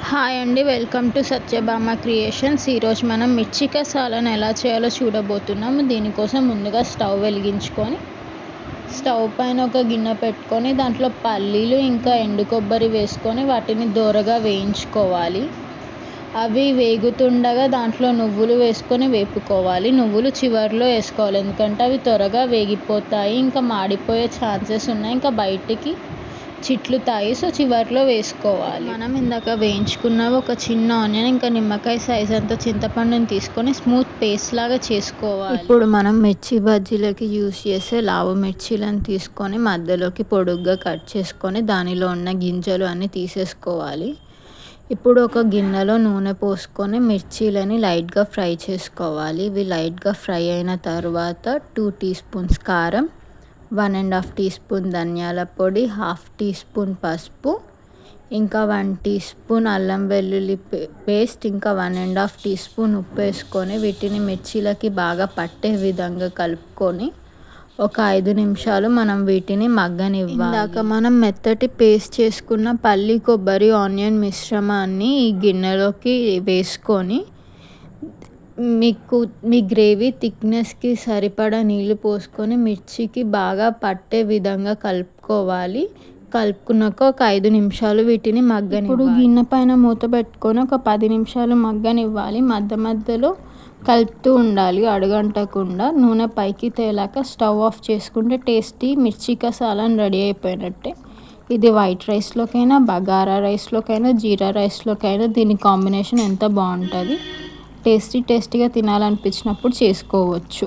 Hi అండి, welcome to Satyabhama creations. ఈరోజు మనం మిర్చి కసాలను ఎలా చేయాలో చూడబోతున్నాము. దీనికోసం ముందుగా స్టవ్ వెలిగించుకొని స్టవ్ పైన ఒక గిన్నె పెట్టుకొని దాంట్లో పల్లీలు ఇంకా ఎండు కొబ్బరి వేసుకొని వాటిని దోరగా వేయించుకోవాలి. అవి వేగుతుండగా దాంట్లో నువ్వులు వేసుకొని వేపుకోవాలి. నువ్వులు చివరిలో వేసుకోవాలి, ఎందుకంటే అవి త్వరగా వేగిపోతాయి, ఇంకా మాడిపోయే ఛాన్సెస్ ఉన్నాయి, ఇంకా బయటికి చిట్లుతాయి. సో చివరిలో వేసుకోవాలి. మనం ఇందాక వేయించుకున్న ఒక చిన్న ఆనియన్ ఇంకా నిమ్మకాయ సైజ్ అంత చింతపండుని తీసుకొని స్మూత్ పేస్ట్ లాగా చేసుకోవాలి. ఇప్పుడు మనం మిర్చి బజ్జీలకి యూస్ చేసే లావు మిర్చీలను తీసుకొని మధ్యలోకి పొడుగ్గా కట్ చేసుకొని దానిలో ఉన్న గింజలు అన్నీ తీసేసుకోవాలి. ఇప్పుడు ఒక గిన్నెలో నూనె పోసుకొని మిర్చీలని లైట్గా ఫ్రై చేసుకోవాలి. ఇవి లైట్గా ఫ్రై అయిన తర్వాత 2 టీ స్పూన్స్ కారం, 1.5 టీ స్పూన్ ధనియాల పొడి, 1/2 టీ స్పూన్ పసుపు, ఇంకా 1 టీ స్పూన్ అల్లం వెల్లుల్లి పేస్ట్, ఇంకా 1.5 టీ స్పూన్ ఉప్పు వేసుకొని వీటిని మిర్చీలకి బాగా పట్టే విధంగా కలుపుకొని ఒక 5 నిమిషాలు మనం వీటిని మగ్గనివ్వాలి. ఇందాక మనం మెత్తటి పేస్ట్ చేసుకున్న పల్లి కొబ్బరి ఆనియన్ మిశ్రమాన్ని ఈ గిన్నెలోకి వేసుకొని మీ గ్రేవీ థిక్నెస్కి సరిపడా నీళ్ళు పోసుకొని మిర్చికి బాగా పట్టే విధంగా కలుపుకోవాలి. కలుపుకున్నాక ఒక 5 నిమిషాలు వీటిని మగ్గనివ్వాలి. ఇప్పుడు గిన్నె పైన మూత పెట్టుకొని ఒక 10 నిమిషాలు మగ్గనివ్వాలి. మధ్య మధ్యలో కలుపుతూ ఉండాలి అడుగంటకుండా. నూనె పైకి తేలాక స్టవ్ ఆఫ్ చేసుకుంటే టేస్టీ మిర్చి కసాలను రెడీ అయిపోయినట్టే. ఇది వైట్ రైస్లోకైనా, బగారా రైస్లోకైనా, జీరా రైస్లోకైనా దీని కాంబినేషన్ ఎంత బాగుంటుంది. టేస్టీగా తినాలనిపించినప్పుడు చేసుకోవచ్చు.